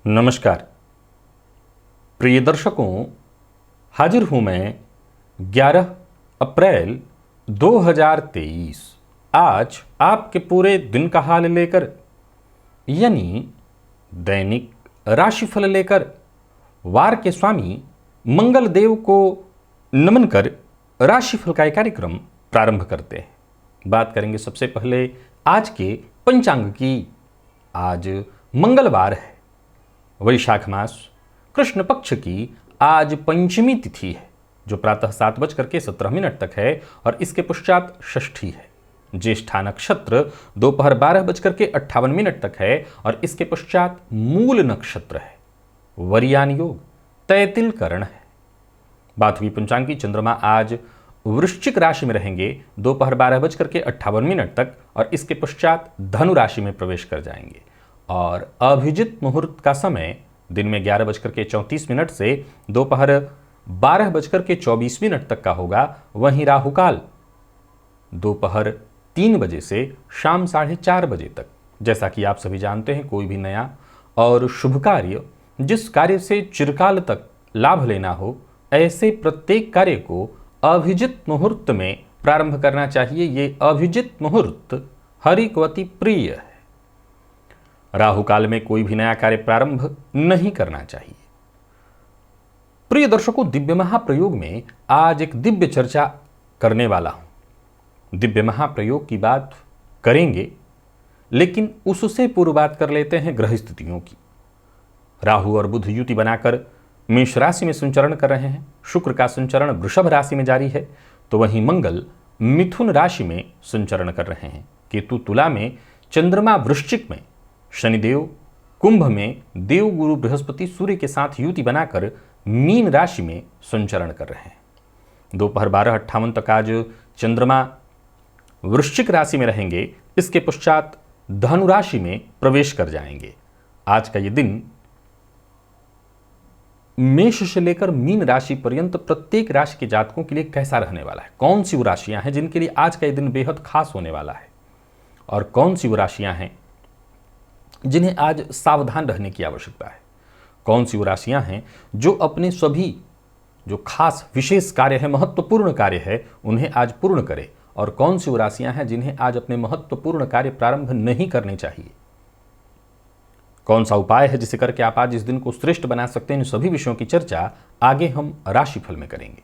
नमस्कार प्रिय दर्शकों, हाजिर हूं मैं 11 अप्रैल 2023 आज आपके पूरे दिन का हाल लेकर, यानी दैनिक राशिफल लेकर वार के स्वामी मंगल देव को नमन कर राशिफल का एक कार्यक्रम प्रारंभ करते हैं। बात करेंगे सबसे पहले आज के पंचांग की। आज मंगलवार है, वैशाख मास कृष्ण पक्ष की आज पंचमी तिथि है, जो प्रातः 7:17 तक है और इसके पश्चात षष्ठी है। ज्येष्ठा नक्षत्र दोपहर 12:58 तक है और इसके पश्चात मूल नक्षत्र है। वरियान योग तैतिल करण है। बात हुई पंचांग की। चंद्रमा आज वृश्चिक राशि में रहेंगे दोपहर 12:58 तक और इसके पश्चात धनु राशि में प्रवेश कर जाएंगे और अभिजित मुहूर्त का समय दिन में 11:34 से दोपहर 12:24 तक का होगा। वहीं राहुकाल दोपहर 3 बजे से शाम 4:30 बजे तक। जैसा कि आप सभी जानते हैं, कोई भी नया और शुभ कार्य, जिस कार्य से चिरकाल तक लाभ लेना हो, ऐसे प्रत्येक कार्य को अभिजित मुहूर्त में प्रारंभ करना चाहिए। ये अभिजित मुहूर्त हरिकवती प्रिय है। राहु काल में कोई भी नया कार्य प्रारंभ नहीं करना चाहिए। प्रिय दर्शकों, दिव्य महाप्रयोग में आज एक दिव्य चर्चा करने वाला हूं। दिव्य महाप्रयोग की बात करेंगे, लेकिन उससे पूर्व बात कर लेते हैं ग्रह स्थितियों की। राहु और बुध युति बनाकर मेष राशि में संचरण कर रहे हैं। शुक्र का संचरण वृषभ राशि में जारी है, तो वहीं मंगल मिथुन राशि में संचरण कर रहे हैं। केतु तुला में, चंद्रमा वृश्चिक में, शनिदेव कुंभ में, देव गुरु बृहस्पति सूर्य के साथ युति बनाकर मीन राशि में संचरण कर रहे हैं। दोपहर 12:58 तक आज चंद्रमा वृश्चिक राशि में रहेंगे। इसके पश्चात धनु राशि में प्रवेश कर जाएंगे। आज का ये दिन मेष से लेकर मीन राशि पर्यंत प्रत्येक राशि के जातकों के लिए कैसा रहने वाला है, कौन सी वो राशियां हैं जिनके लिए आज का ये दिन बेहद खास होने वाला है, और कौन सी वो राशियां हैं जिन्हें आज सावधान रहने की आवश्यकता है। कौन सी वो राशियां हैं जो अपने सभी जो खास विशेष कार्य है, महत्वपूर्ण कार्य है, उन्हें आज पूर्ण करें, और कौन सी वो राशियां हैं जिन्हें आज अपने महत्वपूर्ण कार्य प्रारंभ नहीं करने चाहिए। कौन सा उपाय है जिसे करके आप आज इस दिन को श्रेष्ठ बना सकते हैं। इन सभी विषयों की चर्चा आगे हम राशिफल में करेंगे।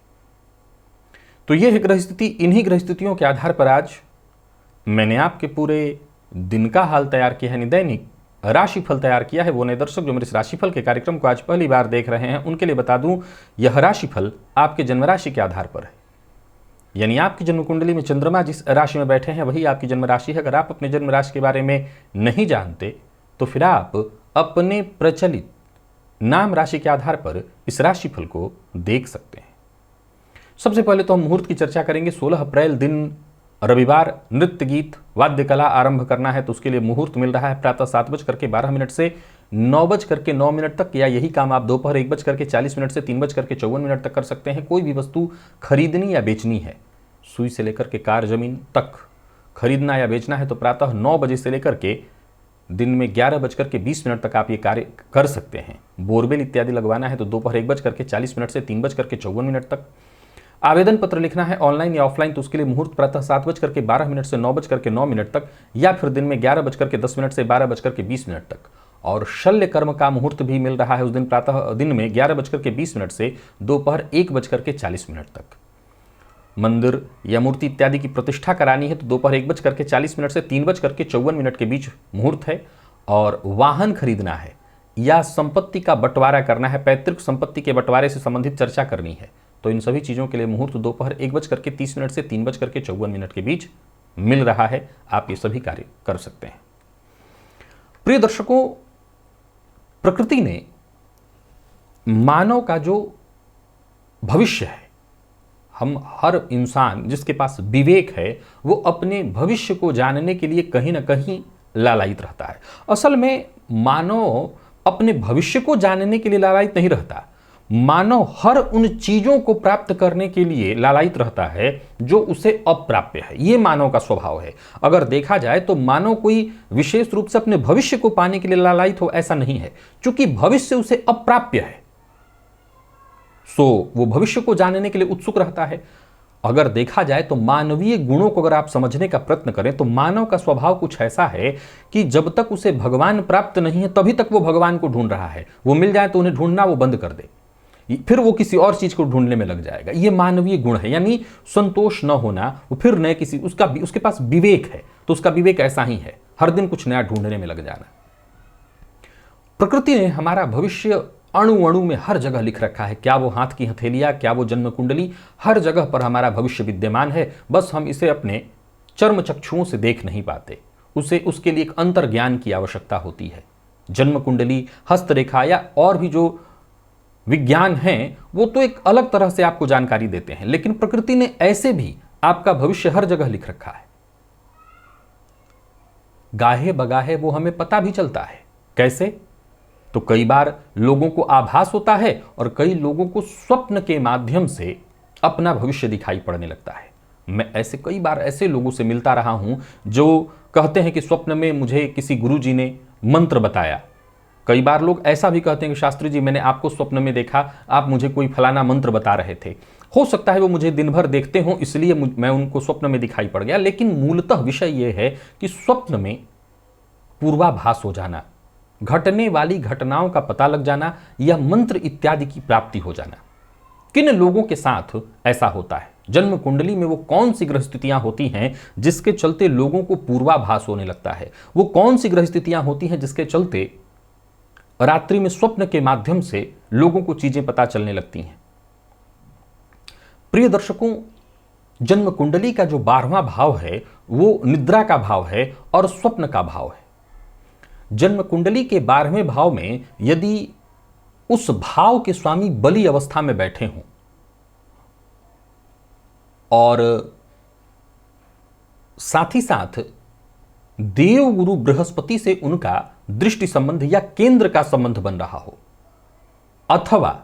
तो यह है ग्रह स्थिति। इन्हीं ग्रह स्थितियों के आधार पर आज मैंने आपके पूरे दिन का हाल तैयार किया है, दैनिक राशिफल तैयार किया है। वो नए दर्शक जो मेरे इस राशिफल के कार्यक्रम को आज पहली बार देख रहे हैं, उनके लिए बता दूं, यह राशिफल आपके जन्म राशि के आधार पर है। यानी आपकी जन्म कुंडली में चंद्रमा जिस राशि में बैठे हैं वही आपकी जन्म राशि है। अगर आप अपने जन्म राशि के बारे में नहीं जानते तो फिर आप अपने प्रचलित नाम राशि के आधार पर इस राशिफल को देख सकते हैं। सबसे पहले तो हम मुहूर्त की चर्चा करेंगे। 16 अप्रैल दिन रविवार, नृत्य गीत वाद्य कला आरंभ करना है तो उसके लिए मुहूर्त मिल रहा है प्रातः 7:12 से 9:09 तक, या यही काम आप दोपहर 1:40 से 3:54 तक कर सकते हैं। कोई भी वस्तु खरीदनी या बेचनी है, सुई से लेकर के कार जमीन तक खरीदना या बेचना है, तो प्रातः 9 बजे से लेकर के दिन में 11:20 तक आप ये कार्य कर सकते हैं। बोरवेल इत्यादि लगवाना है तो दोपहर 1:40 से 3:54 तक। आवेदन पत्र लिखना है ऑनलाइन या ऑफलाइन तो उसके लिए मुहूर्त प्रातः 7:12 से 9:09 तक, या फिर दिन में 11:10 से 12:20 तक। और शल्य कर्म का मुहूर्त भी मिल रहा है उस दिन प्रातः दिन में 11:20 से दोपहर 1:40 तक। मंदिर या मूर्ति इत्यादि की प्रतिष्ठा करानी है तो दोपहर 1:40 से 3:54 के बीच मुहूर्त है। और वाहन खरीदना है या संपत्ति का बंटवारा करना है, पैतृक संपत्ति के बंटवारे से संबंधित चर्चा करनी है, तो इन सभी चीज़ों के लिए मुहूर्त दोपहर 1:30 से 3:54 के बीच मिल रहा है। आप ये सभी कार्य कर सकते हैं। प्रिय दर्शकों, प्रकृति ने मानव का जो भविष्य है, हम हर इंसान जिसके पास विवेक है वो अपने भविष्य को जानने के लिए कहीं ना कहीं लालायित रहता है। असल में मानव अपने भविष्य को जानने के लिए लालायित नहीं रहता, मानव हर उन चीजों को प्राप्त करने के लिए लालायित रहता है जो उसे अप्राप्य है। यह मानव का स्वभाव है। अगर देखा जाए तो मानव कोई विशेष रूप से अपने भविष्य को पाने के लिए लालायित हो, ऐसा नहीं है। क्योंकि भविष्य उसे अप्राप्य है, सो वो भविष्य को जानने के लिए उत्सुक रहता है। अगर देखा जाए तो मानवीय गुणों को अगर आप समझने का प्रयत्न करें तो मानव का स्वभाव कुछ ऐसा है कि जब तक उसे भगवान प्राप्त नहीं है तभी तक वो भगवान को ढूंढ रहा है। वो मिल जाए तो उन्हें ढूंढना वो बंद कर दे, फिर वो किसी और चीज को ढूंढने में लग जाएगा। ये मानवीय गुण है, यानी संतोष न होना। वो फिर नए किसी उसके पास विवेक है तो उसका विवेक ऐसा ही है, हर दिन कुछ नया ढूंढने में लग जाना। प्रकृति ने हमारा भविष्य अणु अणु में हर जगह लिख रखा है। क्या वो हाथ की हथेलियां, क्या वो जन्म कुंडली, हर जगह पर हमारा भविष्य विद्यमान है। बस हम इसे अपने चर्म चक्षुओं से देख नहीं पाते। उसके लिए एक अंतर ज्ञान की आवश्यकता होती है। जन्म कुंडली, हस्तरेखा या और भी जो विज्ञान हैं वो तो एक अलग तरह से आपको जानकारी देते हैं, लेकिन प्रकृति ने ऐसे भी आपका भविष्य हर जगह लिख रखा है। गाहे बगाहे वो हमें पता भी चलता है। कैसे? तो कई बार लोगों को आभास होता है और कई लोगों को स्वप्न के माध्यम से अपना भविष्य दिखाई पड़ने लगता है। मैं कई बार ऐसे लोगों से मिलता रहा हूं जो कहते हैं कि स्वप्न में मुझे किसी गुरुजी ने मंत्र बताया। कई बार लोग ऐसा भी कहते हैं कि शास्त्री जी, मैंने आपको स्वप्न में देखा, आप मुझे कोई फलाना मंत्र बता रहे थे। हो सकता है वो मुझे दिन भर देखते हों, इसलिए मैं उनको स्वप्न में दिखाई पड़ गया। लेकिन मूलतः विषय यह है कि स्वप्न में पूर्वाभास हो जाना, घटने वाली घटनाओं का पता लग जाना या मंत्र इत्यादि की प्राप्ति हो जाना। किन लोगों के साथ ऐसा होता है? जन्म कुंडली में वो कौन सी ग्रह स्थितियां होती हैं जिसके चलते लोगों को पूर्वाभास होने लगता है? वो कौन सी ग्रह स्थितियां होती हैं जिसके चलते रात्रि में स्वप्न के माध्यम से लोगों को चीजें पता चलने लगती हैं? प्रिय दर्शकों, जन्म कुंडली का जो 12वां भाव है वो निद्रा का भाव है और स्वप्न का भाव है। जन्म कुंडली के 12वें भाव में यदि उस भाव के स्वामी बली अवस्था में बैठे हों और साथ ही साथ देव गुरु बृहस्पति से उनका दृष्टि संबंध या केंद्र का संबंध बन रहा हो, अथवा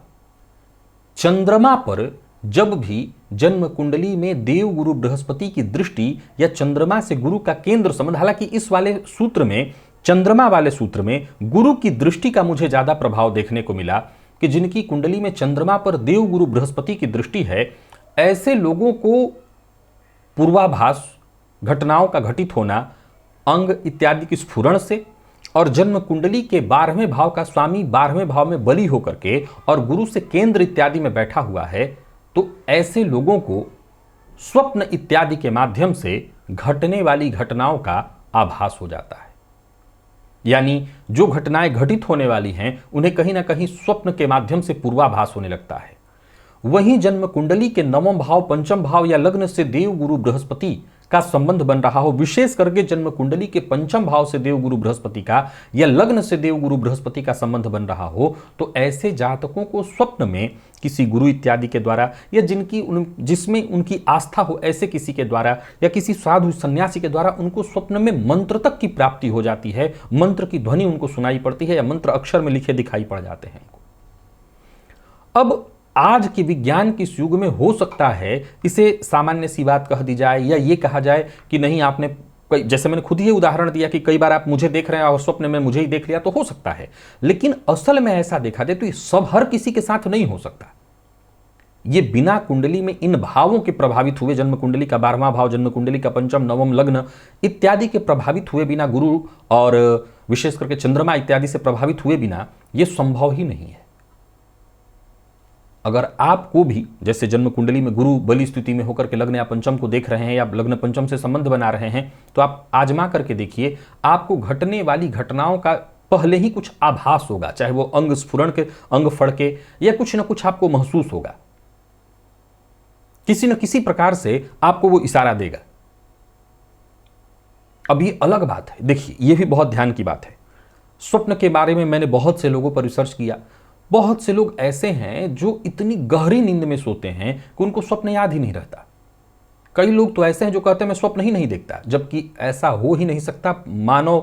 चंद्रमा पर जब भी जन्म कुंडली में देव गुरु बृहस्पति की दृष्टि या चंद्रमा से गुरु का केंद्र संबंध, हालांकि इस वाले सूत्र में, चंद्रमा वाले सूत्र में गुरु की दृष्टि का मुझे ज्यादा प्रभाव देखने को मिला कि जिनकी कुंडली में चंद्रमा पर देव गुरु बृहस्पति की दृष्टि है, ऐसे लोगों को पूर्वाभास, घटनाओं का घटित होना, अंग इत्यादि की स्फुरण से, और जन्म कुंडली के 12वें भाव का स्वामी 12वें भाव में बली होकर के और गुरु से केंद्र इत्यादि में बैठा हुआ है, तो ऐसे लोगों को स्वप्न इत्यादि के माध्यम से घटने वाली घटनाओं का आभास हो जाता है। यानी जो घटनाएं घटित होने वाली हैं उन्हें कहीं ना कहीं स्वप्न के माध्यम से पूर्वाभास होने लगता है। वहीं जन्म कुंडली के 9वां भाव, 5वां भाव या लग्न से देव गुरु बृहस्पति का संबंध बन रहा हो, विशेष करके जन्म कुंडली के 5वें भाव से देव गुरु बृहस्पति का या लग्न से देव गुरु बृहस्पति का संबंध बन रहा हो, तो ऐसे जातकों को स्वप्न में किसी गुरु इत्यादि के द्वारा या जिसमें उनकी आस्था हो, ऐसे किसी के द्वारा या किसी साधु सन्यासी के द्वारा उनको स्वप्न में मंत्र तक की प्राप्ति हो जाती है। मंत्र की ध्वनि उनको सुनाई पड़ती है या मंत्र अक्षर में लिखे दिखाई पड़ जाते हैं। अब आज के विज्ञान के इस युग में हो सकता है इसे सामान्य सी बात कह दी जाए या ये कहा जाए कि नहीं, आपने जैसे मैंने खुद ही उदाहरण दिया कि कई बार आप मुझे देख रहे हैं और स्वप्न में मुझे ही देख लिया, तो हो सकता है। लेकिन असल में ऐसा देखा जाए तो ये सब हर किसी के साथ नहीं हो सकता। ये बिना कुंडली में इन भावों के प्रभावित हुए, जन्म कुंडली का 12वां भाव, जन्म कुंडली का 5वां 9वां लग्न इत्यादि के प्रभावित हुए बिना, गुरु और विशेष करके चंद्रमा इत्यादि से प्रभावित हुए बिना ये संभव ही नहीं है। अगर आपको भी जैसे जन्म कुंडली में गुरु बली स्थिति में होकर के लग्न या पंचम को देख रहे हैं या लग्न पंचम से संबंध बना रहे हैं, तो आप आजमा करके देखिए, आपको घटने वाली घटनाओं का पहले ही कुछ आभास होगा, चाहे वो अंग स्फुरण के, अंग फड़ के, या कुछ ना कुछ आपको महसूस होगा। किसी न किसी प्रकार से आपको वो इशारा देगा। अब ये अलग बात है, देखिए ये भी बहुत ध्यान की बात है। स्वप्न के बारे में मैंने बहुत से लोगों पर रिसर्च किया। बहुत से लोग ऐसे हैं जो इतनी गहरी नींद में सोते हैं कि उनको स्वप्न याद ही नहीं रहता। कई लोग तो ऐसे हैं जो कहते हैं मैं स्वप्न ही नहीं देखता, जबकि ऐसा हो ही नहीं सकता। मानव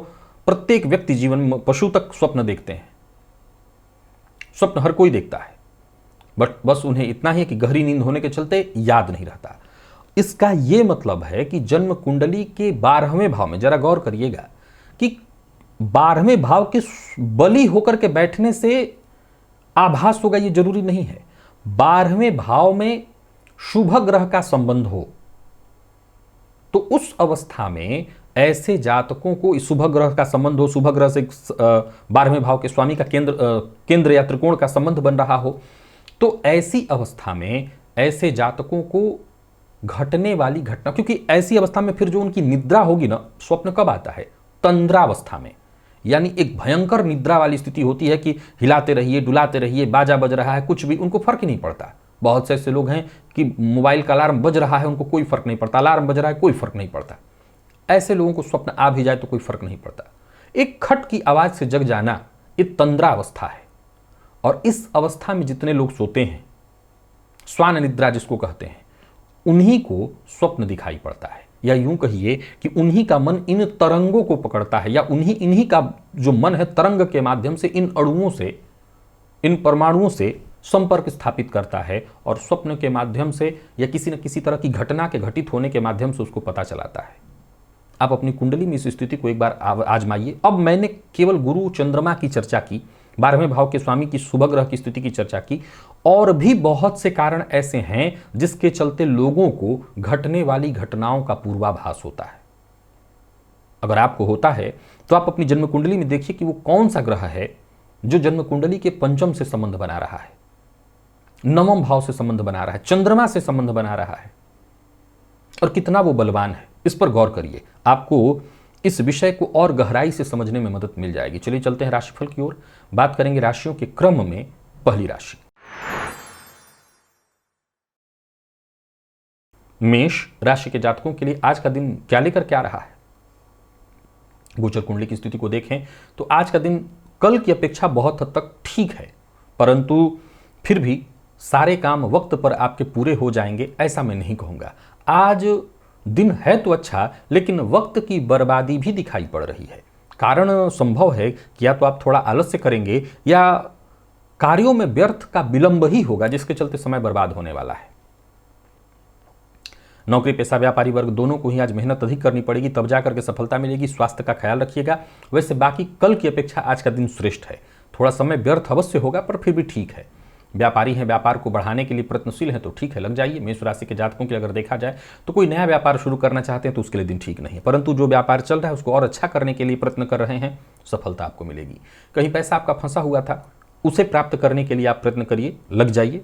प्रत्येक व्यक्ति जीवन में, पशु तक स्वप्न देखते हैं। स्वप्न हर कोई देखता है। बट बस उन्हें इतना ही कि गहरी नींद होने के चलते याद नहीं रहता। इसका यह मतलब है कि जन्म कुंडली के 12वें भाव में, जरा गौर करिएगा कि 12वें भाव के बली होकर के बैठने से आभास होगा, यह जरूरी नहीं है। 12वें भाव में शुभ ग्रह का संबंध हो तो उस अवस्था में ऐसे जातकों को शुभ ग्रह का संबंध हो, शुभ ग्रह से 12वें भाव के स्वामी का केंद्र या त्रिकोण का संबंध बन रहा हो, तो ऐसी अवस्था में ऐसे जातकों को घटने वाली घटना, क्योंकि ऐसी अवस्था में फिर जो उनकी निद्रा होगी ना, स्वप्न कब आता है? तंद्रावस्था में, यानी एक भयंकर निद्रा वाली स्थिति होती है कि हिलाते रहिए, डुलाते रहिए, बाजा बज रहा है, कुछ भी उनको फर्क ही नहीं पड़ता। बहुत से ऐसे लोग हैं कि मोबाइल का अलार्म बज रहा है, उनको कोई फर्क नहीं पड़ता, अलार्म बज रहा है, कोई फर्क नहीं पड़ता। ऐसे लोगों को स्वप्न आ भी जाए तो कोई फर्क नहीं पड़ता। एक खट की आवाज से जग जाना, ये तंद्रा अवस्था है। और इस अवस्था में जितने लोग सोते हैं, स्वान निद्रा जिसको कहते हैं, उन्हीं को स्वप्न दिखाई पड़ता है, या यूं कहिए कि उन्हीं का मन इन तरंगों को पकड़ता है, या इन्हीं का जो मन है तरंग के माध्यम से इन अणुओं से, इन परमाणुओं से संपर्क स्थापित करता है और स्वप्न के माध्यम से या किसी न किसी तरह की घटना के घटित होने के माध्यम से उसको पता चलाता है। आप अपनी कुंडली में इस स्थिति को एक बार आजमाइए। अब मैंने केवल गुरु चंद्रमा की चर्चा की, 12वें भाव के स्वामी की शुभ ग्रह की स्थिति की चर्चा की, और भी बहुत से कारण ऐसे हैं जिसके चलते लोगों को घटने वाली घटनाओं का पूर्वाभास होता है। अगर आपको होता है तो आप अपनी जन्म कुंडली में देखिए कि वो कौन सा ग्रह है जो जन्म कुंडली के पंचम से संबंध बना रहा है, नवम भाव से संबंध बना रहा है, चंद्रमा से संबंध बना रहा है, और कितना वो बलवान है। इस पर गौर करिए, आपको इस विषय को और गहराई से समझने में मदद मिल जाएगी। चलिए चलते हैं राशिफल की ओर। बात करेंगे राशियों के क्रम में। पहली राशि मेष राशि के जातकों के लिए आज का दिन क्या लेकर क्या रहा है? गोचर कुंडली की स्थिति को देखें तो आज का दिन कल की अपेक्षा बहुत हद तक ठीक है, परंतु फिर भी सारे काम वक्त पर आपके पूरे हो जाएंगे ऐसा मैं नहीं कहूंगा। आज दिन है तो अच्छा, लेकिन वक्त की बर्बादी भी दिखाई पड़ रही है। कारण संभव है कि या तो आप थोड़ा आलस्य करेंगे या कार्यों में व्यर्थ का विलंब ही होगा, जिसके चलते समय बर्बाद होने वाला है। नौकरी पेशा व्यापारी वर्ग दोनों को ही आज मेहनत अधिक करनी पड़ेगी, तब जाकर के सफलता मिलेगी। स्वास्थ्य का ख्याल रखिएगा। वैसे बाकी कल की अपेक्षा आज का दिन श्रेष्ठ है। थोड़ा समय व्यर्थ अवश्य होगा पर फिर भी ठीक है। व्यापारी हैं, व्यापार को बढ़ाने के लिए प्रयत्नशील हैं तो ठीक है, लग जाइए। मेष राशि के जातकों के अगर देखा जाए तो कोई नया व्यापार शुरू करना चाहते हैं तो उसके लिए दिन ठीक नहीं है, परंतु जो व्यापार चल रहा है उसको और अच्छा करने के लिए प्रयत्न कर रहे हैं, सफलता आपको मिलेगी। कहीं पैसा आपका फंसा हुआ था, उसे प्राप्त करने के लिए आप प्रयत्न करिए, लग जाइए,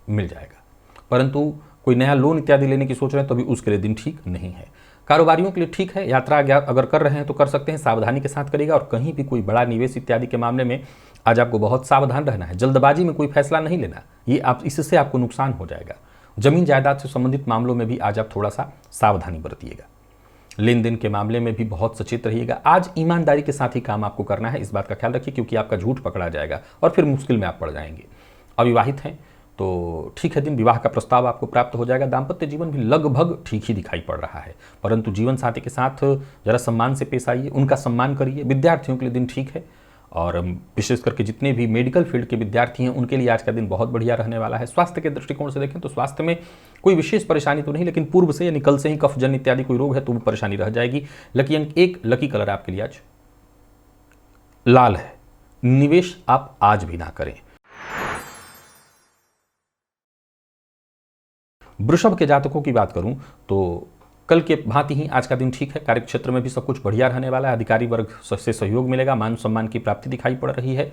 मिल जाएगा। परंतु कोई नया लोन इत्यादि लेने की सोच रहे हैं तो भी उसके लिए दिन ठीक नहीं है। कारोबारियों के लिए ठीक है, यात्रा अगर कर रहे हैं तो कर सकते हैं, सावधानी के साथ करिएगा। और कहीं भी कोई बड़ा निवेश इत्यादि के मामले में आज आपको बहुत सावधान रहना है। जल्दबाजी में कोई फैसला नहीं लेना, ये इससे आपको नुकसान हो जाएगा। जमीन जायदाद से संबंधित मामलों में भी आज आप थोड़ा सा सावधानी बरतिएगा। लेन देन के मामले में भी बहुत सचेत रहिएगा। आज ईमानदारी के साथ ही काम आपको करना है, इस बात का ख्याल रखिए, क्योंकि आपका झूठ पकड़ा जाएगा और फिर मुश्किल में आप पड़ जाएंगे। अविवाहित हैं तो ठीक है, दिन विवाह का प्रस्ताव आपको प्राप्त हो जाएगा। दाम्पत्य जीवन भी लगभग ठीक ही दिखाई पड़ रहा है, परंतु जीवन साथी के साथ जरा सम्मान से पेश आइए, उनका सम्मान करिए। विद्यार्थियों के लिए दिन ठीक है, और विशेष करके जितने भी मेडिकल फील्ड के विद्यार्थी हैं उनके लिए आज का दिन बहुत बढ़िया रहने वाला है। स्वास्थ्य के दृष्टिकोण से देखें तो स्वास्थ्य में कोई विशेष परेशानी तो नहीं, लेकिन पूर्व से यानी कल से ही कफजन इत्यादि कोई रोग है तो वो परेशानी रह जाएगी। लकी अंक 1, लकी कलर आपके लिए आज लाल है। निवेश आप आज भी ना करें। वृषभ के जातकों की बात करूं तो कल के भांति ही आज का दिन ठीक है। कार्यक्षेत्र में भी सब कुछ बढ़िया रहने वाला है। अधिकारी वर्ग से सहयोग मिलेगा, मान सम्मान की प्राप्ति दिखाई पड़ रही है।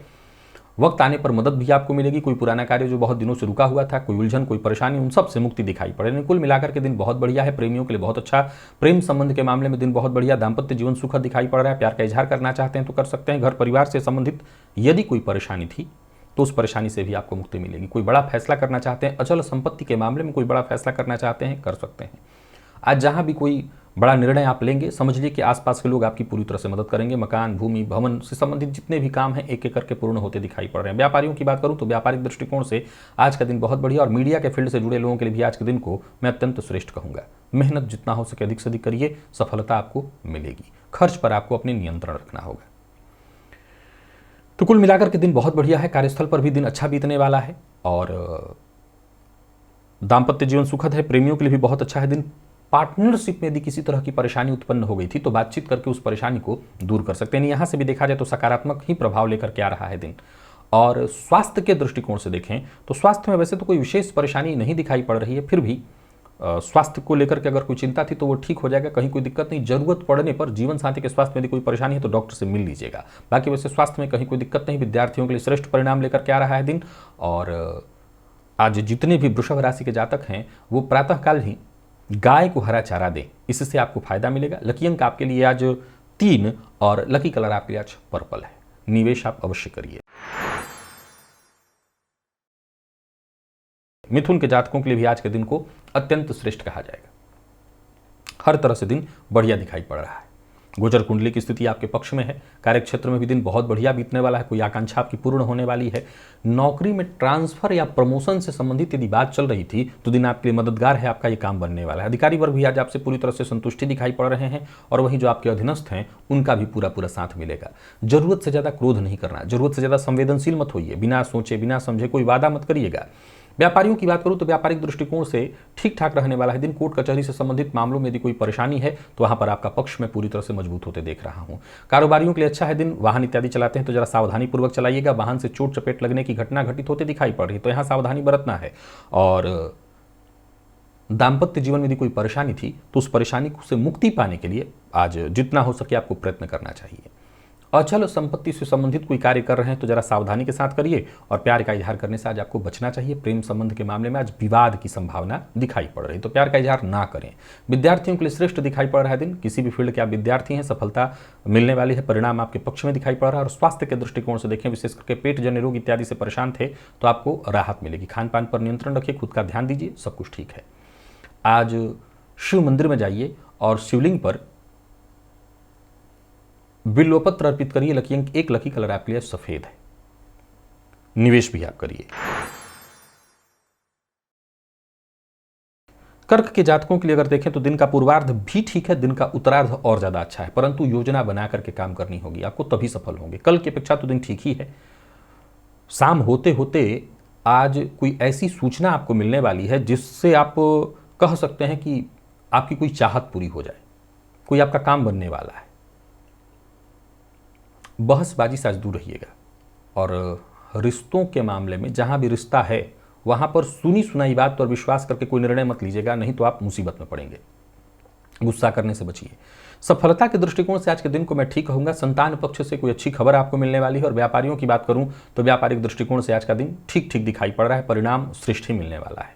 वक्त आने पर मदद भी आपको मिलेगी। कोई पुराना कार्य जो बहुत दिनों से रुका हुआ था, कोई उलझन, कोई परेशानी, उन सब से मुक्ति दिखाई पड़े। कुल मिलाकर के दिन बहुत बढ़िया है। प्रेमियों के लिए बहुत अच्छा, प्रेम संबंध के मामले में दिन बहुत बढ़िया। दाम्पत्य जीवन सुखद दिखाई पड़ रहा है। प्यार का इजहार करना चाहते हैं तो कर सकते हैं। घर परिवार से संबंधित यदि कोई परेशानी थी तो उस परेशानी से भी आपको मुक्ति मिलेगी। कोई बड़ा फैसला करना चाहते हैं, अचल संपत्ति के मामले में कोई बड़ा फैसला करना चाहते हैं, कर सकते हैं। आज जहां भी कोई बड़ा निर्णय आप लेंगे, समझ लीजिए कि आसपास के लोग आपकी पूरी तरह से मदद करेंगे। मकान, भूमि, भवन से संबंधित जितने भी काम हैं एक एक करके पूर्ण होते दिखाई पड़ रहे हैं। व्यापारियों की बात करूं तो व्यापारिक दृष्टिकोण से आज का दिन बहुत बढ़िया, और मीडिया के फील्ड से जुड़े लोगों के लिए भी आज के दिन को मैं अत्यंत श्रेष्ठ कहूंगा। मेहनत जितना हो सके अधिक से अधिक करिए, सफलता आपको मिलेगी। खर्च पर आपको अपने नियंत्रण रखना होगा। तो कुल मिलाकर के दिन बहुत बढ़िया है। कार्यस्थल पर भी दिन अच्छा बीतने वाला है और दाम्पत्य जीवन सुखद है। प्रेमियों के लिए भी बहुत अच्छा है दिन। पार्टनरशिप में यदि किसी तरह की परेशानी उत्पन्न हो गई थी तो बातचीत करके उस परेशानी को दूर कर सकते हैं। यहां से भी देखा जाए तो सकारात्मक ही प्रभाव लेकर के आ रहा है दिन। और स्वास्थ्य के दृष्टिकोण से देखें तो स्वास्थ्य में वैसे तो कोई विशेष परेशानी नहीं दिखाई पड़ रही है, फिर भी स्वास्थ्य को लेकर के अगर कोई चिंता थी तो वो ठीक हो जाएगा, कहीं कोई दिक्कत नहीं। जरूरत पड़ने पर जीवन साथी के स्वास्थ्य में यदि कोई परेशानी है तो डॉक्टर से मिल लीजिएगा। बाकी वैसे स्वास्थ्य में कहीं कोई दिक्कत नहीं। विद्यार्थियों के लिए श्रेष्ठ परिणाम लेकर के आ रहा है दिन। और आज जितने भी वृषभ राशि के जातक हैं वो प्रातःकाल ही गाय को हरा चारा दें, इससे आपको फायदा मिलेगा। लकी अंक आपके लिए आज 3 और लकी कलर आपके लिए आज पर्पल है। निवेश आप अवश्य करिए। मिथुन के जातकों के लिए भी आज के दिन को अत्यंत श्रेष्ठ कहा जाएगा। हर तरह से दिन बढ़िया दिखाई पड़ रहा है। गोचर कुंडली की स्थिति आपके पक्ष में है। कार्यक्षेत्र में भी दिन बहुत बढ़िया बीतने वाला है। कोई आकांक्षा आपकी पूर्ण होने वाली है। नौकरी में ट्रांसफर या प्रमोशन से संबंधित यदि बात चल रही थी तो दिन आपके लिए मददगार है। आपका ये काम बनने वाला है। अधिकारी वर्ग भी आज आपसे पूरी तरह से संतुष्टि दिखाई पड़ रहे हैं और वहीं जो आपके अधीनस्थ हैं उनका भी पूरा पूरा साथ मिलेगा। जरूरत से ज्यादा क्रोध नहीं करना, जरूरत से ज्यादा संवेदनशील मत होइए। बिना सोचे बिना समझे कोई वादा मत करिएगा। व्यापारियों की बात करूं तो व्यापारिक दृष्टिकोण से ठीक ठाक रहने वाला है दिन। कोर्ट कचहरी से संबंधित मामलों में यदि कोई परेशानी है तो वहां पर आपका पक्ष में पूरी तरह से मजबूत होते देख रहा हूं। कारोबारियों के लिए अच्छा है दिन। वाहन इत्यादि चलाते हैं तो जरा सावधानी पूर्वक चलाइएगा। वाहन से चोट चपेट लगने की घटना घटित होते दिखाई पड़ रही है तो यहां सावधानी बरतना है। और दाम्पत्य जीवन में यदि कोई परेशानी थी तो उस परेशानी से मुक्ति पाने के लिए आज जितना हो सके आपको प्रयत्न करना चाहिए। अचल संपत्ति से संबंधित कोई कार्य कर रहे हैं तो जरा सावधानी के साथ करिए और प्यार का इजहार करने से आज आपको बचना चाहिए। प्रेम संबंध के मामले में आज विवाद की संभावना दिखाई पड़ रही है तो प्यार का इजहार ना करें। विद्यार्थियों के लिए श्रेष्ठ दिखाई पड़ रहा है दिन। किसी भी फील्ड के आप विद्यार्थी हैं सफलता मिलने वाली है। परिणाम आपके पक्ष में दिखाई पड़ रहा है। और स्वास्थ्य के दृष्टिकोण से देखें, विशेष करके पेट जन्य रोग इत्यादि से परेशान थे तो आपको राहत मिलेगी। खान पान पर नियंत्रण रखिए, खुद का ध्यान दीजिए, सब कुछ ठीक है। आज शिव मंदिर में जाइए और शिवलिंग पर बिल्वपत्र अर्पित करिए। लकी अंक 1, लकी कलर आपके लिए सफेद है। निवेश भी आप करिए। कर्क के जातकों के लिए अगर देखें तो दिन का पूर्वार्ध भी ठीक है, दिन का उत्तरार्ध और ज्यादा अच्छा है, परंतु योजना बना करके काम करनी होगी, आपको तभी सफल होंगे। कल की अपेक्षा तो दिन ठीक ही है। शाम होते होते आज कोई ऐसी सूचना आपको मिलने वाली है जिससे आप कह सकते हैं कि आपकी कोई चाहत पूरी हो जाए, कोई आपका काम बनने वाला है। बहसबाजी से आज दूर रहिएगा। और रिश्तों के मामले में जहां भी रिश्ता है वहां पर सुनी सुनाई बात पर विश्वास करके कोई निर्णय मत लीजिएगा, नहीं तो आप मुसीबत में पड़ेंगे। गुस्सा करने से बचिए। सफलता के दृष्टिकोण से आज के दिन को मैं ठीक कहूंगा। संतान पक्ष से कोई अच्छी खबर आपको मिलने वाली है। और व्यापारियों की बात करूं तो व्यापारिक दृष्टिकोण से आज का दिन ठीक ठीक दिखाई पड़ रहा है। परिणाम श्रेष्ठ ही मिलने वाला है।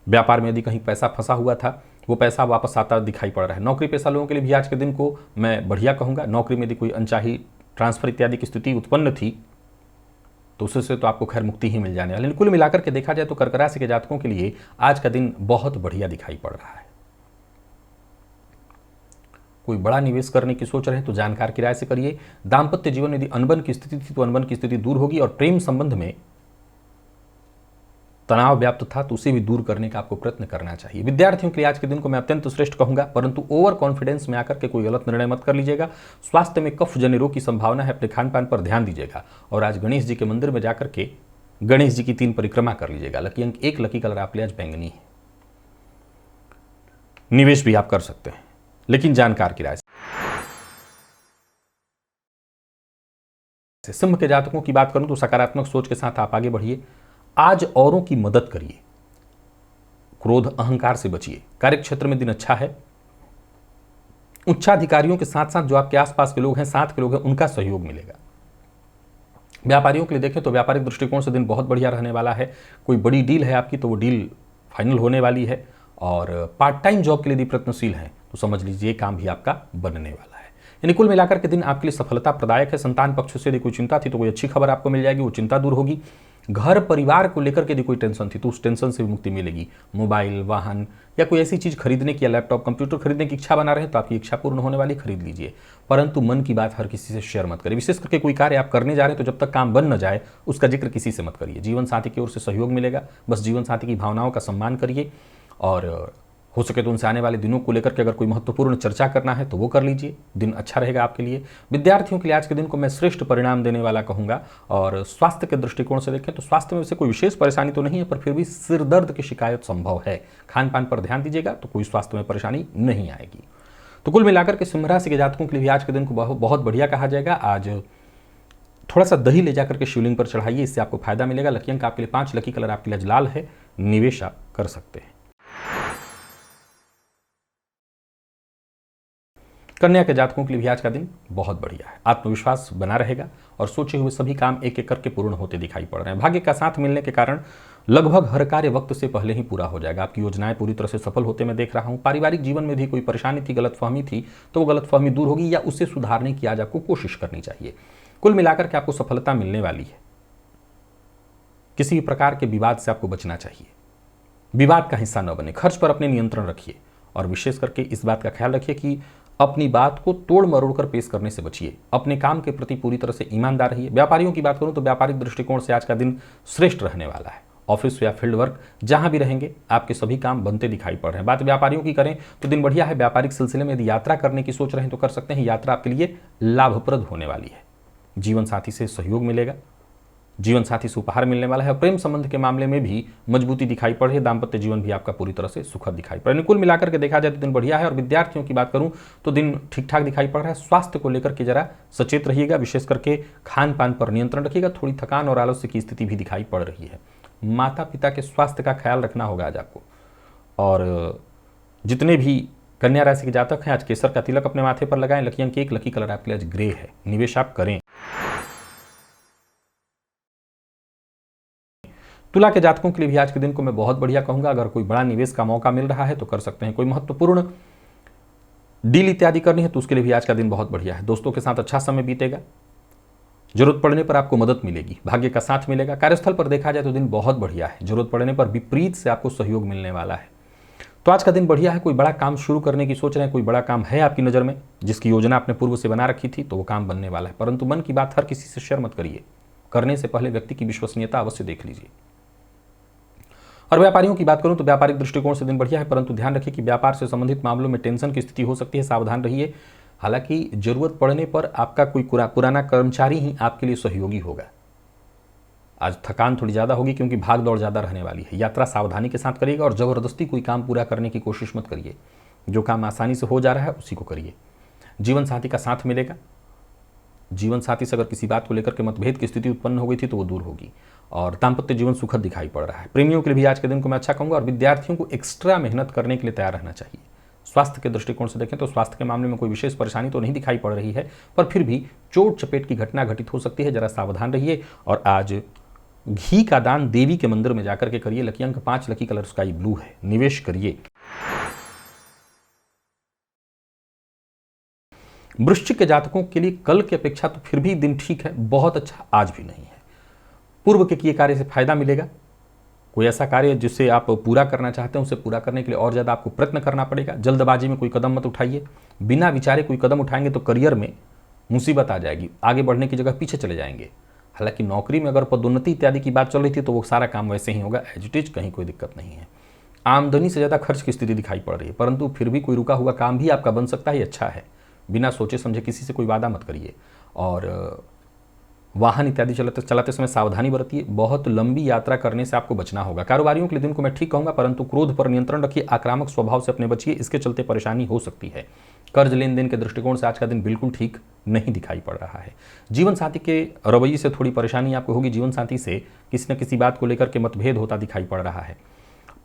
व्यापार में यदि कहीं पैसा फंसा हुआ था वो पैसा वापस आता दिखाई पड़ रहा है। नौकरी पेशा लोगों के लिए भी आज के दिन को मैं बढ़िया कहूंगा। नौकरी में यदि कोई अनचाही ट्रांसफर इत्यादि की स्थिति उत्पन्न थी तो उससे तो आपको खैर मुक्ति ही मिल जाने वाली। कुल मिलाकर के देखा जाए तो कर्क राशि के जातकों के लिए आज का दिन बहुत बढ़िया दिखाई पड़ रहा है। कोई बड़ा निवेश करने की सोच रहे हैं तो जानकार की राय से करिए। दाम्पत्य जीवन में यदि अनबन की स्थिति थी तो अनबन की स्थिति दूर होगी। और प्रेम संबंध में तनाव व्याप्त था तो उसे भी दूर करने का आपको प्रयत्न करना चाहिए। विद्यार्थियों के लिए आज के दिन को मैं अत्यंत श्रेष्ठ कहूंगा, परंतु ओवर कॉन्फिडेंस में आकर के कोई गलत निर्णय मत कर लीजिएगा। स्वास्थ्य में कफ जन्य रोग की संभावना है, अपने खान पान पर ध्यान दीजिएगा। और आज गणेश जी के मंदिर में जाकर के गणेश जी की 3 परिक्रमा कर लीजिएगा। लकी अंक 1, लकी कलर आपके लिए आज बैंगनी है। निवेश भी आप कर सकते हैं, लेकिन जानकार की राय से। सिंह के जातकों की बात करूं तो सकारात्मक सोच के साथ आप आगे बढ़िए। आज औरों की मदद करिए। क्रोध अहंकार से बचिए। कार्यक्षेत्र में दिन अच्छा है। उच्चाधिकारियों के साथ साथ जो आपके आसपास के लोग हैं, साथ के लोग हैं, उनका सहयोग मिलेगा। व्यापारियों के लिए देखें तो व्यापारिक दृष्टिकोण से दिन बहुत बढ़िया रहने वाला है। कोई बड़ी डील है आपकी तो वो डील फाइनल होने वाली है। और पार्ट टाइम जॉब के लिए यदि प्रयत्नशील हैं तो समझ लीजिए काम भी आपका बनने वाला है। यानी कुल मिलाकर के दिन आपके लिए सफलता प्रदायक है। संतान पक्ष से यदि कोई चिंता थी तो कोई अच्छी खबर आपको मिल जाएगी, वो चिंता दूर होगी। घर परिवार को लेकर के यदि कोई टेंशन थी तो उस टेंशन से भी मुक्ति मिलेगी। मोबाइल, वाहन या कोई ऐसी चीज खरीदने की या लैपटॉप कंप्यूटर खरीदने की इच्छा बना रहे हैं तो आपकी इच्छा पूर्ण होने वाली, खरीद लीजिए। परंतु मन की बात हर किसी से शेयर मत करिए। विशेष करके कोई कार्य आप करने जा रहे हैं तो जब तक काम बन न जाए उसका जिक्र किसी से मत करिए। जीवन साथी की ओर से सहयोग मिलेगा, बस जीवन साथी की भावनाओं का सम्मान करिए। और हो सके तो उनसे आने वाले दिनों को लेकर के अगर कोई महत्वपूर्ण चर्चा करना है तो वो कर लीजिए, दिन अच्छा रहेगा आपके लिए। विद्यार्थियों के लिए आज के दिन को मैं श्रेष्ठ परिणाम देने वाला कहूँगा। और स्वास्थ्य के दृष्टिकोण से देखें तो स्वास्थ्य में वैसे कोई विशेष परेशानी तो नहीं है, पर फिर भी सिर दर्द की शिकायत संभव है। खान पान पर ध्यान दीजिएगा तो कोई स्वास्थ्य में परेशानी नहीं आएगी। तो कुल मिलाकर के सिंह राशि के जातकों के लिए भी आज के दिन को बहुत बढ़िया कहा जाएगा। आज थोड़ा सा दही ले जाकर के शिवलिंग पर चढ़ाइए, इससे आपको फायदा मिलेगा। लकी अंक आपके लिए 5, लकी कलर आपके लिए आज लाल है, निवेश आप कर सकते हैं। कन्या के जातकों के लिए भी आज का दिन बहुत बढ़िया है। आत्मविश्वास बना रहेगा और सोचे हुए सभी काम एक एक करके पूर्ण होते दिखाई पड़ रहे हैं। भाग्य का साथ मिलने के कारण लगभग हर कार्य वक्त से पहले ही पूरा हो जाएगा। आपकी योजनाएं पूरी तरह से सफल होते मैं देख रहा हूं। पारिवारिक जीवन में भी कोई परेशानी थी, गलतफहमी थी, तो वो गलतफहमी दूर होगी या उसे सुधारने की आज आपको कोशिश करनी चाहिए। कुल मिलाकर के आपको सफलता मिलने वाली है। किसी भी प्रकार के विवाद से आपको बचना चाहिए, विवाद का हिस्सा न बने। खर्च पर अपने नियंत्रण रखिए और विशेष करके इस बात का ख्याल रखिए कि अपनी बात को तोड़ मरोड़ कर पेश करने से बचिए। अपने काम के प्रति पूरी तरह से ईमानदार रहिए। व्यापारियों की बात करूं तो व्यापारिक दृष्टिकोण से आज का दिन श्रेष्ठ रहने वाला है। ऑफिस या फील्ड वर्क जहां भी रहेंगे आपके सभी काम बनते दिखाई पड़ रहे हैं। बात व्यापारियों की करें तो दिन बढ़िया है। व्यापारिक सिलसिले में यदि यात्रा करने की सोच रहे हैं तो कर सकते हैं। यात्रा आपके लिए लाभप्रद होने वाली है। जीवन साथी से सहयोग मिलेगा, जीवन साथी से उपहार मिलने वाला है। प्रेम संबंध के मामले में भी मजबूती दिखाई पड़ रही है। दाम्पत्य जीवन भी आपका पूरी तरह से सुखद दिखाई पड़ रहा है। कुल मिलाकर के देखा जाए तो दिन बढ़िया है। और विद्यार्थियों की बात करूं तो दिन ठीक ठाक दिखाई पड़ रहा है। स्वास्थ्य को लेकर के जरा सचेत रहिएगा, विशेष करके खान पान पर नियंत्रण रखिएगा। थोड़ी थकान और आलस्य की स्थिति भी दिखाई पड़ रही है। माता पिता के स्वास्थ्य का ख्याल रखना होगा आज आपको। और जितने भी कन्या राशि के जातक हैं आज केसर का तिलक अपने माथे पर लगाएं। लकी अंक 1, लकी कलर आपके लिए आज ग्रे है, निवेश आप करें। तुला के जातकों के लिए भी आज के दिन को मैं बहुत बढ़िया कहूंगा। अगर कोई बड़ा निवेश का मौका मिल रहा है तो कर सकते हैं। कोई महत्वपूर्ण डील इत्यादि करनी है तो उसके लिए भी आज का दिन बहुत बढ़िया है। दोस्तों के साथ अच्छा समय बीतेगा। जरूरत पड़ने पर आपको मदद मिलेगी, भाग्य का साथ मिलेगा। कार्यस्थल पर देखा जाए तो दिन बहुत बढ़िया है। जरूरत पड़ने पर विपरीत से आपको सहयोग मिलने वाला है। तो आज का दिन बढ़िया है। कोई बड़ा काम शुरू करने की सोच रहे हैं, कोई बड़ा काम है आपकी नज़र में जिसकी योजना आपने पूर्व से बना रखी थी, तो वो काम बनने वाला है। परंतु मन की बात हर किसी से शेयर मत करिए। करने से पहले व्यक्ति की विश्वसनीयता अवश्य देख लीजिए। और व्यापारियों की बात करूं तो व्यापारिक दृष्टिकोण से दिन बढ़िया है, परंतु ध्यान रखिए कि व्यापार से संबंधित मामलों में टेंशन की स्थिति हो सकती है, सावधान रहिए। हालांकि जरूरत पड़ने पर आपका कोई पुराना कर्मचारी ही आपके लिए सहयोगी होगा। आज थकान थोड़ी ज़्यादा होगी क्योंकि भाग दौड़ ज़्यादा रहने वाली है। यात्रा सावधानी के साथ करिएगा और ज़बरदस्ती कोई काम पूरा करने की कोशिश मत करिए। जो काम आसानी से हो जा रहा है उसी को करिए। जीवन साथी का साथ मिलेगा। जीवन साथी से अगर किसी बात को लेकर के मतभेद की स्थिति उत्पन्न हो गई थी तो वो दूर होगी। और दाम्पत्य जीवन सुखद दिखाई पड़ रहा है। प्रेमियों के लिए भी आज के दिन को मैं अच्छा कहूँगा। और विद्यार्थियों को एक्स्ट्रा मेहनत करने के लिए तैयार रहना चाहिए। स्वास्थ्य के दृष्टिकोण से देखें तो स्वास्थ्य के मामले में कोई विशेष परेशानी तो नहीं दिखाई पड़ रही है, पर फिर भी चोट चपेट की घटना घटित हो सकती है, जरा सावधान रहिए। और आज घी का दान देवी के मंदिर में जाकर के करिए। लकी अंक 5, लकी कलर स्काई ब्लू है, निवेश करिए। वृश्चिक के जातकों के लिए कल की अपेक्षा तो फिर भी दिन ठीक है, बहुत अच्छा आज भी नहीं है। पूर्व के किए कार्य से फायदा मिलेगा। कोई ऐसा कार्य जिसे आप पूरा करना चाहते हैं उसे पूरा करने के लिए और ज़्यादा आपको प्रयत्न करना पड़ेगा। जल्दबाजी में कोई कदम मत उठाइए। बिना विचारे कोई कदम उठाएंगे तो करियर में मुसीबत आ जाएगी, आगे बढ़ने की जगह पीछे चले जाएंगे। हालांकि नौकरी में अगर पदोन्नति इत्यादि की बात चल रही थी तो वो सारा काम वैसे ही होगा एज इट इज, कहीं कोई दिक्कत नहीं है। आमदनी से ज़्यादा खर्च की स्थिति दिखाई पड़ रही है, परंतु फिर भी कोई रुका हुआ काम भी आपका बन सकता है, अच्छा है। बिना सोचे समझे किसी से कोई वादा मत करिए। और वाहन इत्यादि चलाते समय सावधानी बरतिए। बहुत लंबी यात्रा करने से आपको बचना होगा। कारोबारियों के लिए दिन को मैं ठीक कहूँगा, परंतु क्रोध पर नियंत्रण रखिए। आक्रामक स्वभाव से अपने बचिए, इसके चलते परेशानी हो सकती है। कर्ज लेन देन के दृष्टिकोण से आज का दिन बिल्कुल ठीक नहीं दिखाई पड़ रहा है। जीवन साथी के रवैये से थोड़ी परेशानी आपको होगी। जीवन साथी से किसी न किसी बात को लेकर के मतभेद होता दिखाई पड़ रहा है।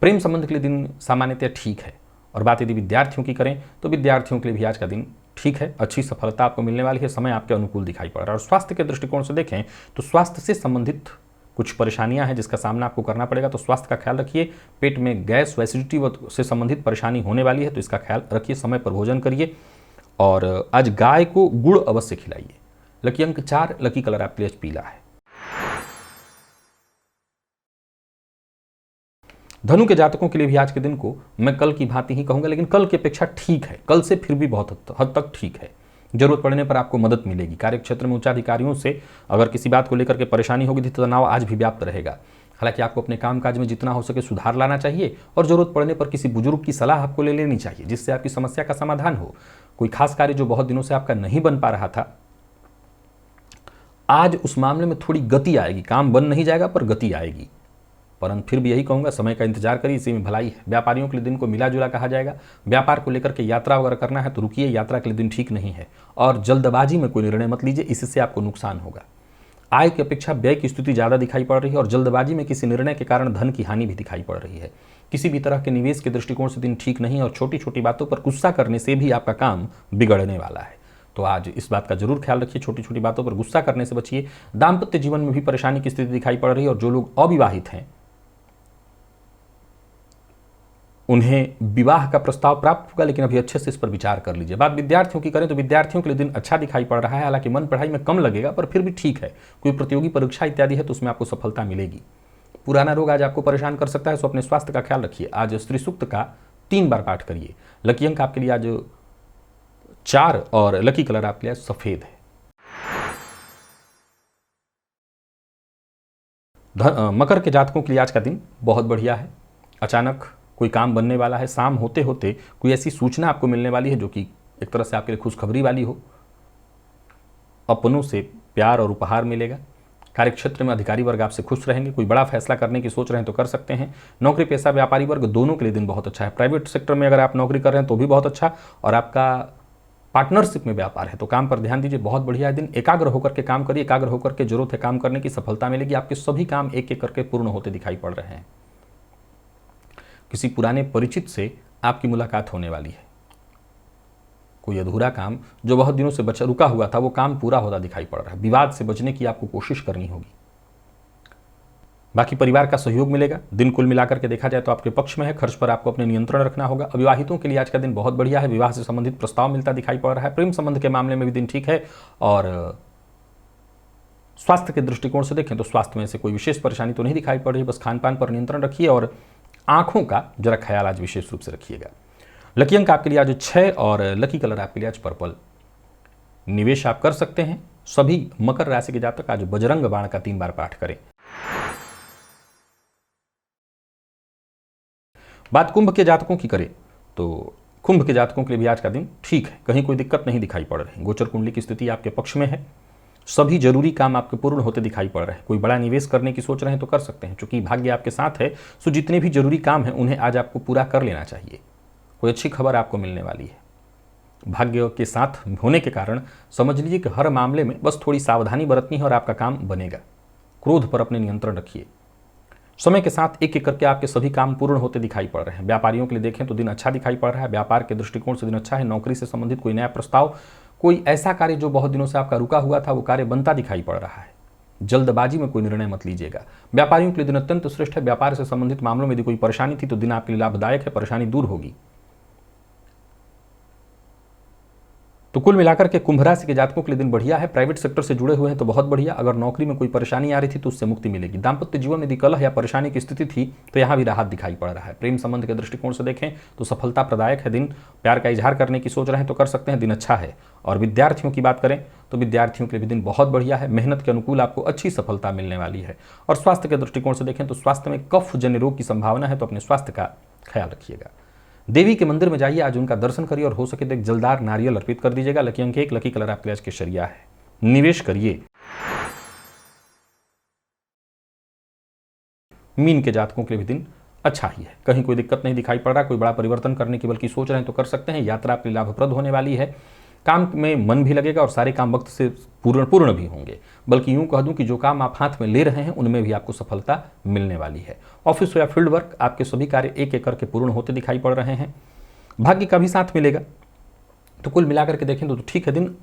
प्रेम संबंध के लिए दिन सामान्यतः ठीक है। और बात यदि विद्यार्थियों की करें तो विद्यार्थियों के लिए भी आज का दिन ठीक है, अच्छी सफलता आपको मिलने वाली है। समय आपके अनुकूल दिखाई पड़ रहा है। और स्वास्थ्य के दृष्टिकोण से देखें तो स्वास्थ्य से संबंधित कुछ परेशानियां हैं जिसका सामना आपको करना पड़ेगा, तो स्वास्थ्य का ख्याल रखिए। पेट में गैस व एसिडिटी से संबंधित परेशानी होने वाली है, तो इसका ख्याल रखिए। समय पर भोजन करिए और आज गाय को गुड़ अवश्य खिलाइए। लकी अंक 4, लकी कलर आपके लिए पीला है। धनु के जातकों के लिए भी आज के दिन को मैं कल की भांति ही कहूंगा, लेकिन कल की अपेक्षा ठीक है। कल से फिर भी बहुत हद तक ठीक है। जरूरत पड़ने पर आपको मदद मिलेगी। कार्यक्षेत्र में उच्चाधिकारियों से अगर किसी बात को लेकर के परेशानी होगी तो तनाव आज भी व्याप्त रहेगा। हालांकि आपको अपने कामकाज में जितना हो सके सुधार लाना चाहिए और जरूरत पड़ने पर किसी बुजुर्ग की सलाह आपको ले लेनी चाहिए, जिससे आपकी समस्या का समाधान हो। कोई खास कार्य जो बहुत दिनों से आपका नहीं बन पा रहा था, आज उस मामले में थोड़ी गति आएगी। काम बन नहीं जाएगा पर गति आएगी। परंतु फिर भी यही कहूंगा, समय का इंतजार करिए, इसी में भलाई है। व्यापारियों के लिए दिन को मिला जुला कहा जाएगा। व्यापार को लेकर के यात्रा वगैरह करना है तो रुकिए, यात्रा के लिए दिन ठीक नहीं है। और जल्दबाजी में कोई निर्णय मत लीजिए, इससे आपको नुकसान होगा। आय की अपेक्षा व्यय की स्थिति ज़्यादा दिखाई पड़ रही है और जल्दबाजी में किसी निर्णय के कारण धन की हानि भी दिखाई पड़ रही है। किसी भी तरह के निवेश के दृष्टिकोण से दिन ठीक नहीं और छोटी छोटी बातों पर गुस्सा करने से भी आपका काम बिगड़ने वाला है। तो आज इस बात का जरूर ख्याल रखिए, छोटी छोटी बातों पर गुस्सा करने से बचिए। दाम्पत्य जीवन में भी परेशानी की स्थिति दिखाई पड़ रही है और जो लोग अविवाहित हैं उन्हें विवाह का प्रस्ताव प्राप्त होगा, लेकिन अभी अच्छे से इस पर विचार कर लीजिए। बात विद्यार्थियों की करें तो विद्यार्थियों के लिए दिन अच्छा दिखाई पड़ रहा है। हालांकि मन पढ़ाई में कम लगेगा पर फिर भी ठीक है। कोई प्रतियोगी परीक्षा इत्यादि है तो उसमें आपको सफलता मिलेगी। पुराना रोग आज आपको परेशान कर सकता है, सो अपने स्वास्थ्य का ख्याल रखिए। आज श्री सूक्त का 3 बार पाठ करिए। लकी अंक आपके लिए आज 4 और लकी कलर आपके लिए सफेद है। मकर के जातकों के लिए आज का दिन बहुत बढ़िया है। अचानक कोई काम बनने वाला है। शाम होते होते कोई ऐसी सूचना आपको मिलने वाली है जो कि एक तरह से आपके लिए खुशखबरी वाली हो। अपनों से प्यार और उपहार मिलेगा। कार्यक्षेत्र में अधिकारी वर्ग आपसे खुश रहेंगे। कोई बड़ा फैसला करने की सोच रहे हैं तो कर सकते हैं। नौकरी पेशा व्यापारी वर्ग दोनों के लिए दिन बहुत अच्छा है। प्राइवेट सेक्टर में अगर आप नौकरी कर रहे हैं तो भी बहुत अच्छा, और आपका पार्टनरशिप में व्यापार है तो काम पर ध्यान दीजिए। बहुत बढ़िया दिन। एकाग्र होकर के काम करिए। एकाग्र होकर के जरूरत है काम करने की, सफलता मिलेगी। आपके सभी काम एक एक करके पूर्ण होते दिखाई पड़ रहे हैं। किसी पुराने परिचित से आपकी मुलाकात होने वाली है। कोई अधूरा काम जो बहुत दिनों से रुका हुआ था वो काम पूरा होता दिखाई पड़ रहा है। विवाद से बचने की आपको कोशिश करनी होगी। बाकी परिवार का सहयोग मिलेगा। दिन कुल मिलाकर के देखा जाए तो आपके पक्ष में है। खर्च पर आपको अपने नियंत्रण रखना होगा। अविवाहितों के लिए आज का दिन बहुत बढ़िया है। विवाह से संबंधित प्रस्ताव मिलता दिखाई पड़ रहा है। प्रेम संबंध के मामले में भी दिन ठीक है। और स्वास्थ्य के दृष्टिकोण से देखें तो स्वास्थ्य में से कोई विशेष परेशानी तो नहीं दिखाई पड़ रही। बस खान पान पर नियंत्रण रखिए और आंखों का जरा ख्याल आज विशेष रूप से रखिएगा। लकी अंक आपके लिए आज 6 और लकी कलर आपके लिए आज पर्पल। निवेश आप कर सकते हैं। सभी मकर राशि के जातक आज बजरंग बाण का 3 बार पाठ करें। बात कुंभ के जातकों की करें तो कुंभ के जातकों के लिए भी आज का दिन ठीक है। कहीं कोई दिक्कत नहीं दिखाई पड़ रही। गोचर कुंडली की स्थिति आपके पक्ष में है। सभी जरूरी काम आपके पूर्ण होते दिखाई पड़ रहे हैं। कोई बड़ा निवेश करने की सोच रहे हैं तो कर सकते हैं। चूंकि भाग्य आपके साथ है सो जितने भी जरूरी काम हैं उन्हें आज आपको पूरा कर लेना चाहिए। कोई अच्छी खबर आपको मिलने वाली है। भाग्य के साथ होने के कारण समझ लीजिए कि हर मामले में बस थोड़ी सावधानी बरतनी है और आपका काम बनेगा। क्रोध पर अपने नियंत्रण रखिए। समय के साथ एक एक करके आपके सभी काम पूर्ण होते दिखाई पड़ रहे हैं। व्यापारियों के लिए देखें तो दिन अच्छा दिखाई पड़ रहा है। व्यापार के दृष्टिकोण से दिन अच्छा है। नौकरी से संबंधित कोई नया प्रस्ताव, कोई ऐसा कार्य जो बहुत दिनों से आपका रुका हुआ था वो कार्य बनता दिखाई पड़ रहा है। जल्दबाजी में कोई निर्णय मत लीजिएगा। व्यापारियों के लिए दिन अत्यंत श्रेष्ठ है। व्यापार से संबंधित मामलों में यदि कोई परेशानी थी तो दिन आपके लिए लाभदायक है। परेशानी दूर होगी। तो कुल मिलाकर के कुंभ राशि के जातकों के लिए दिन बढ़िया है। प्राइवेट सेक्टर से जुड़े हुए हैं तो बहुत बढ़िया। अगर नौकरी में कोई परेशानी आ रही थी तो उससे मुक्ति मिलेगी। दाम्पत्य जीवन में यदि कलह या परेशानी की स्थिति थी तो यहाँ भी राहत दिखाई पड़ रहा है। प्रेम संबंध के दृष्टिकोण से देखें तो सफलता प्रदायक है दिन। प्यार का इजहार करने की सोच रहे हैं तो कर सकते हैं। दिन अच्छा है। और विद्यार्थियों की बात करें तो विद्यार्थियों के लिए भी दिन बहुत बढ़िया है। मेहनत के अनुकूल आपको अच्छी सफलता मिलने वाली है। और स्वास्थ्य के दृष्टिकोण से देखें तो स्वास्थ्य में कफ जन्य रोग की संभावना है तो अपने स्वास्थ्य का ख्याल रखिएगा। देवी के मंदिर में जाइए, आज उनका दर्शन करिए और हो सके तो एक जलदार नारियल अर्पित कर दीजिएगा। लकी अंक 1, लकी कलर आपके आज केसरिया है। निवेश करिए। मीन के जातकों के लिए भी दिन अच्छा ही है। कहीं कोई दिक्कत नहीं दिखाई पड़ रहा। कोई बड़ा परिवर्तन करने की बल्कि सोच रहे हैं तो कर सकते हैं। यात्रा आपके लाभप्रद होने वाली है। काम में मन भी लगेगा और सारे काम वक्त से पूर्ण भी होंगे। बल्कि यूं कह दूं कि जो काम आप हाथ में ले रहे हैं उनमें भी आपको सफलता मिलने वाली है। ऑफिस या फील्ड वर्क आपके सभी कार्य एक एक करके पूर्ण होते दिखाई पड़ रहे हैं। भाग्य का भी साथ मिलेगा। तो कुल मिलाकर के देखें तो ठीक है दिन।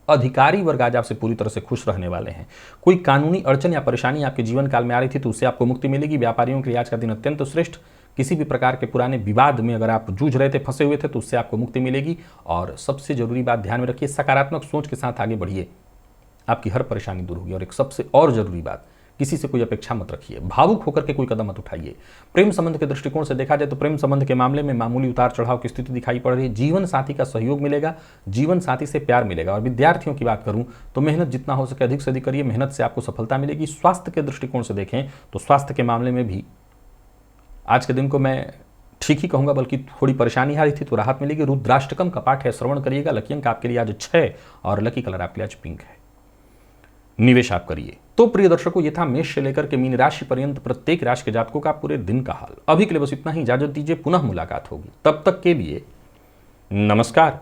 अधिकारी वर्ग आज आपसे पूरी तरह से खुश रहने वाले हैं। कोई कानूनी अड़चन या परेशानी आपके जीवन काल में आ रही थी तो उससे आपको मुक्ति मिलेगी। व्यापारियों के लिए आज का दिन अत्यंत श्रेष्ठ। किसी भी प्रकार के पुराने विवाद में अगर आप जूझ रहे थे, फंसे हुए थे तो उससे आपको मुक्ति मिलेगी। और सबसे जरूरी बात ध्यान में रखिए, सकारात्मक सोच के साथ आगे बढ़िए। आपकी हर परेशानी दूर होगी। और एक सबसे और जरूरी बात, किसी से कोई अपेक्षा मत रखिए, भावुक होकर के कोई कदम मत उठाइए। प्रेम संबंध के दृष्टिकोण से देखा जाए तो प्रेम संबंध के मामले में मामूली उतार चढ़ाव की स्थिति दिखाई पड़ रही है। जीवन साथी का सहयोग मिलेगा, जीवन साथी से प्यार मिलेगा। और विद्यार्थियों की बात करूं तो मेहनत जितना हो सके अधिक से अधिक करिए, मेहनत से आपको सफलता मिलेगी। स्वास्थ्य के दृष्टिकोण से देखें तो स्वास्थ्य के मामले में भी आज के दिन को मैं ठीक ही कहूंगा, बल्कि थोड़ी परेशानी आ रही थी तो राहत मिलेगी। रुद्राष्टकम का पाठ है, श्रवण करिएगा। लकी अंक आपके लिए आज 6 और लकी कलर आपके लिए आज पिंक है। निवेश आप करिए। तो प्रिय दर्शकों, ये था मेष से लेकर के मीन राशि पर्यंत प्रत्येक राशि के जातकों का पूरे दिन का हाल। अभी के लिए बस इतना ही, इजाजत दीजिए, पुनः मुलाकात होगी। तब तक के लिए नमस्कार।